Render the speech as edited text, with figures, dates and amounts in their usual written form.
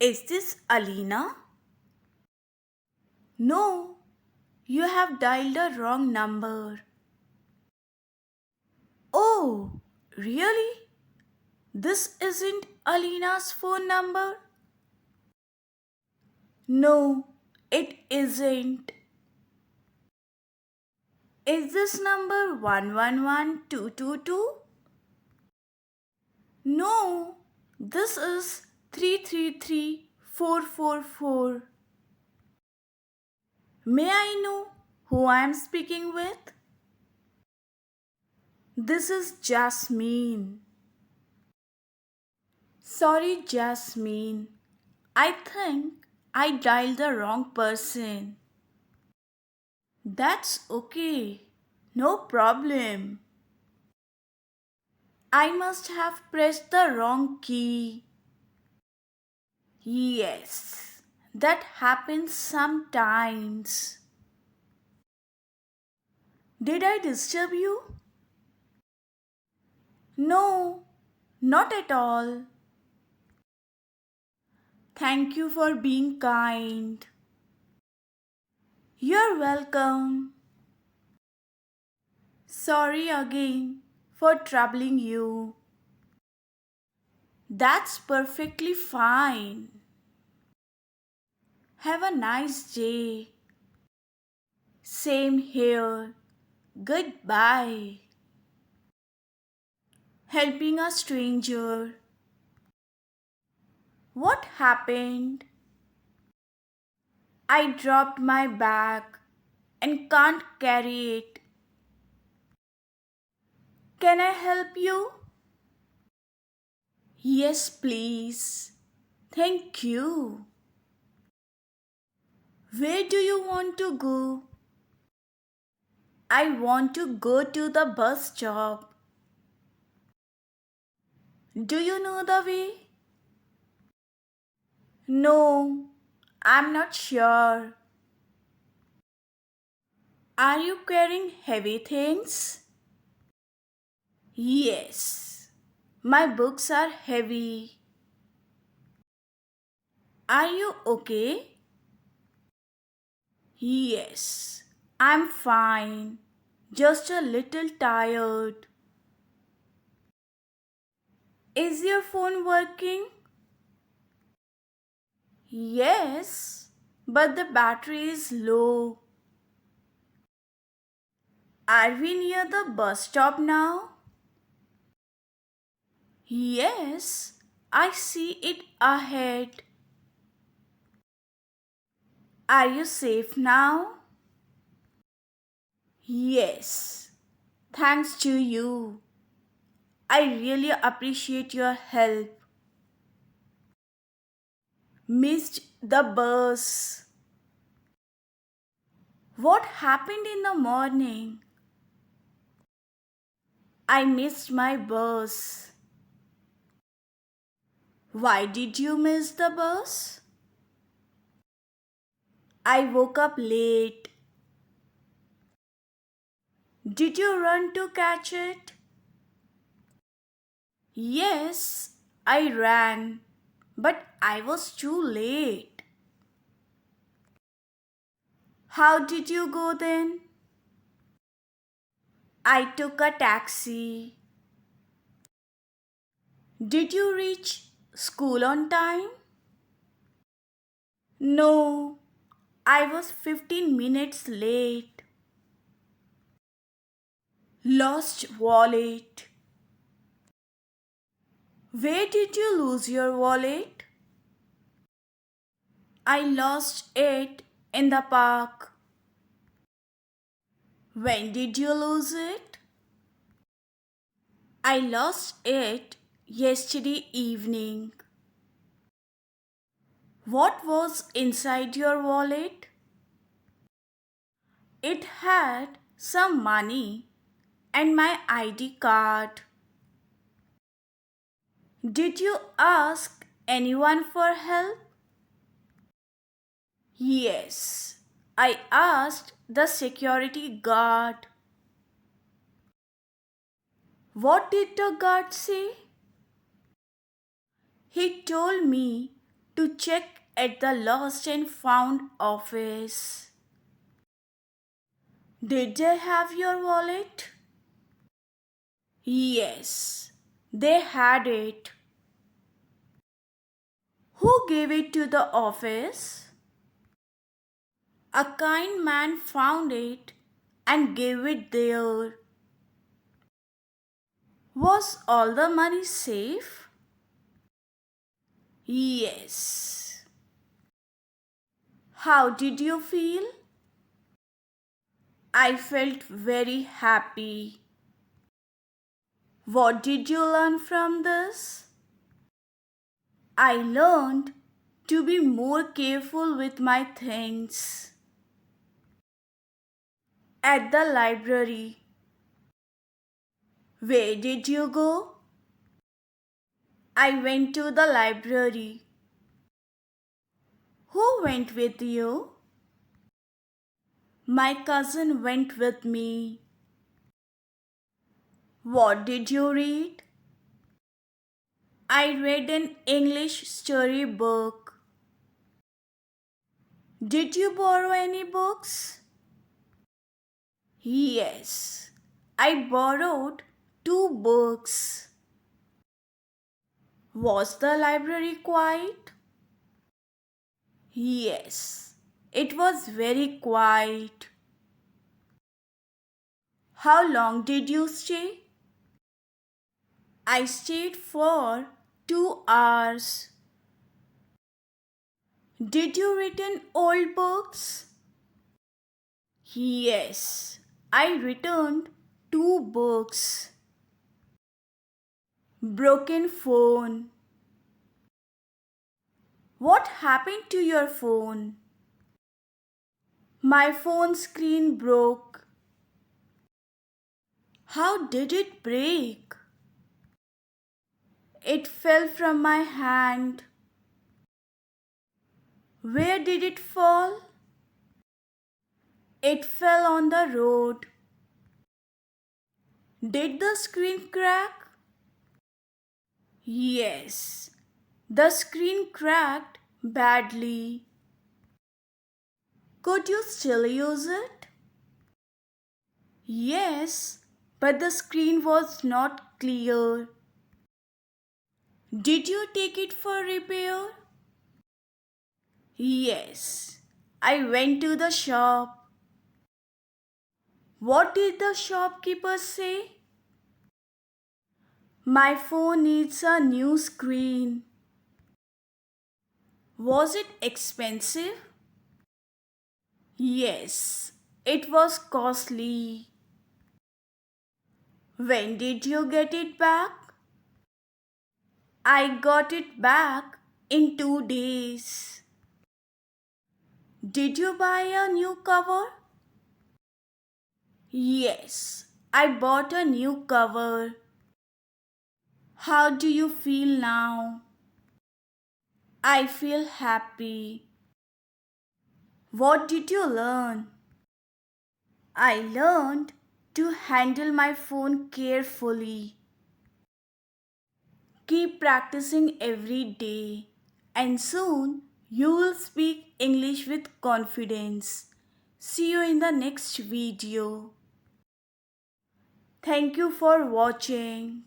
Is this Alina? No, you have dialed a wrong number. Oh, really? This isn't Alina's phone number? No, it isn't. Is this number 111222? No, this is 333444. May I know who I am speaking with? This is Jasmine. Sorry, Jasmine. I think I dialed the wrong person. That's okay. No problem. I must have pressed the wrong key. Yes, that happens sometimes. Did I disturb you? No, not at all. Thank you for being kind. You're welcome. Sorry again for troubling you. That's perfectly fine. Have a nice day. Same here. Goodbye. Helping a stranger. What happened? I dropped my bag and can't carry it. Can I help you? Yes, please. Thank you. Where do you want to go? I want to go to the bus stop. Do you know the way? No, I'm not sure. Are you carrying heavy things? Yes, my books are heavy. Are you okay? Yes, I'm fine. Just a little tired. Is your phone working? Yes, but the battery is low. Are we near the bus stop now? Yes, I see it ahead. Are you safe now? Yes, thanks to you. I really appreciate your help. Missed the bus. What happened in the morning? I missed my bus. Why did you miss the bus? I woke up late. Did you run to catch it? Yes, I ran, but I was too late. How did you go then? I took a taxi. Did you reach school on time? No, I was 15 minutes late. Lost wallet. Where did you lose your wallet? I lost it in the park. When did you lose it? I lost it yesterday evening. What was inside your wallet? It had some money and my ID card. Did you ask anyone for help? Yes, I asked the security guard. What did the guard say? He told me to check at the lost and found office. Did they have your wallet? Yes, they had it. Who gave it to the office? A kind man found it and gave it there. Was all the money safe? Yes. How did you feel? I felt very happy. What did you learn from this? I learned to be more careful with my things. At the library. Where did you go? I went to the library. Who went with you? My cousin went with me. What did you read? I read an English story book. Did you borrow any books? Yes, I borrowed 2 books. Was the library quiet? Yes, it was very quiet. How long did you stay? I stayed for 2 hours. Did you return old books? Yes, I returned 2 books. Broken phone. What happened to your phone? My phone screen broke. How did it break? It fell from my hand. Where did it fall? It fell on the road. Did the screen crack? Yes, the screen cracked badly. Could you still use it? Yes, but the screen was not clear. Did you take it for repair? Yes, I went to the shop. What did the shopkeeper say? My phone needs a new screen. Was it expensive? Yes, it was costly. When did you get it back? I got it back in 2 days. Did you buy a new cover? Yes, I bought a new cover. How do you feel now? I feel happy. What did you learn? I learned to handle my phone carefully. Keep practicing every day, and soon you will speak English with confidence. See you in the next video. Thank you for watching.